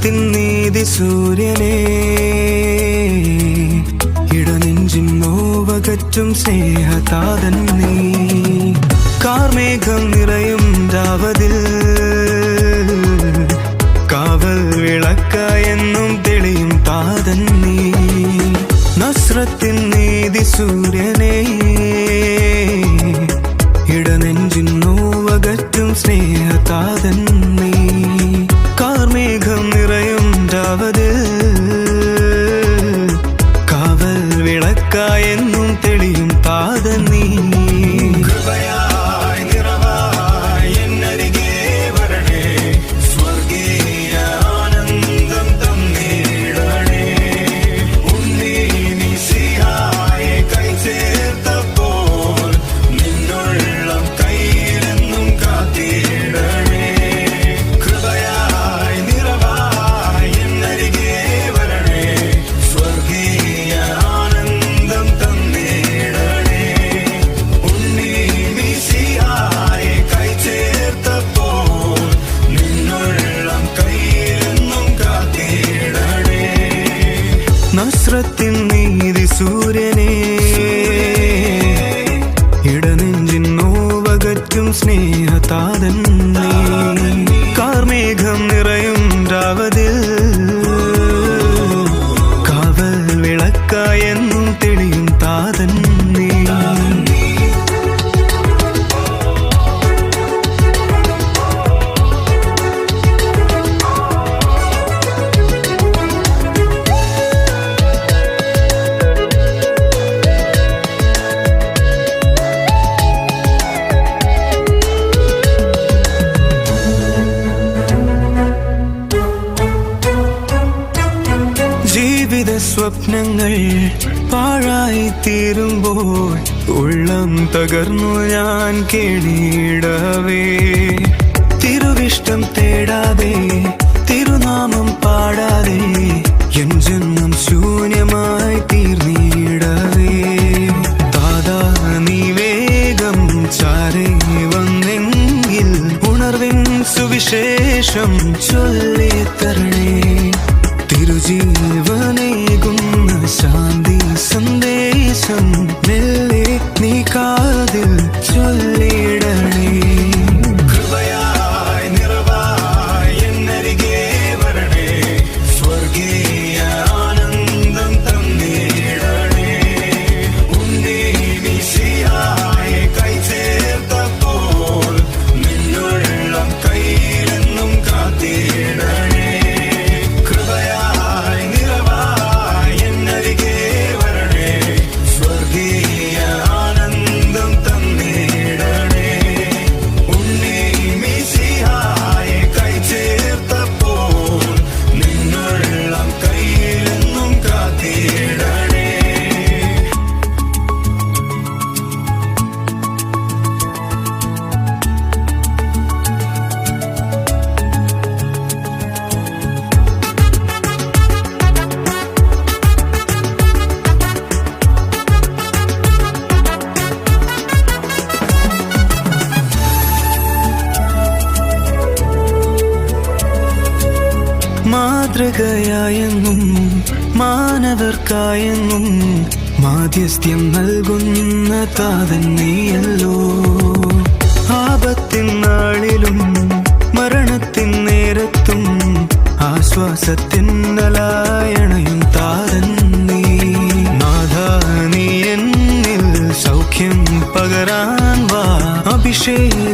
നസ്രത്തിൻ നീതി സൂര്യനേ, ഇടനെഞ്ചിൻ നോവകറ്റും സ്നേഹതാതൻ നീ. കാർമേഘം നിറയും രാവതിൽ കാവൽ വിളക്കായെന്നും തെളിയും താതൻ നീ. നസ്രത്തിൻ നീതി സൂര്യനേ, ഇടനെഞ്ചിൻ നോവകറ്റും സ്നേഹതാതൻ നീ. കാർമേഘം നിറയും രാവതിൽ കാവൽ വിളക്കായെന്നും തെളിയും താതൻ നീ. നസ്രത്തിൻ നീതി സൂര്യനേ, ഇടനെഞ്ചിൻ നോവകറ്റും സ്നേഹതാതൻ നീ. കാർമേഘം നിറയും രാവതിൽ കാവൽ വിളക്കായെന്നും തെളിയും താതൻ നീ. ജീവിത സ്വപ്നങ്ങൾ പാഴായി തീരുമ്പോൾ ഉള്ളം തകർന്നു ഞാൻ കേണിയിടവേ. തിരുവിഷ്ടം തേടാതെ തിരുനാമം പാടാതെ എൻ ജന്മം ശൂന്യമായി തീർന്നിടവേ. താതാ നീ വേഗം ചാരേ വന്നെങ്കിൽ ഉണർവിൻ സുവിശേഷം ചൊല്ലിത്തരണേ. തിരുജീവനേകുന്ന ശാന്തി സന്ദേശം മെല്ലെ നീ കാതിൽ ചൊല്ലിടണേ. കൃപയായി നിറവായി എന്നരികെ വരണേ, സ്വർഗീയ ആനന്ദം തന്നിടണേ. ഉണ്ണി മിശിഹായെ കൈ ചേർത്തപ്പോൾ നിന്നുള്ളം കയ്യിലെന്നും കാത്തിടണേ. മാതൃകയായെന്നും മാനവർക്കായെന്നും മാധ്യസ്ഥ്യം നൽകുന്ന താതൻ നീയല്ലോ. ആപത്തിൻ നാളിലും മരണത്തിൻ നേരത്തും ആശ്വാസത്തിൻ നലായണയും താതൻ നീ. നാഥാ നീ എന്നിൽ സൗഖ്യം പകരാൻ വാ, അഭിഷേകം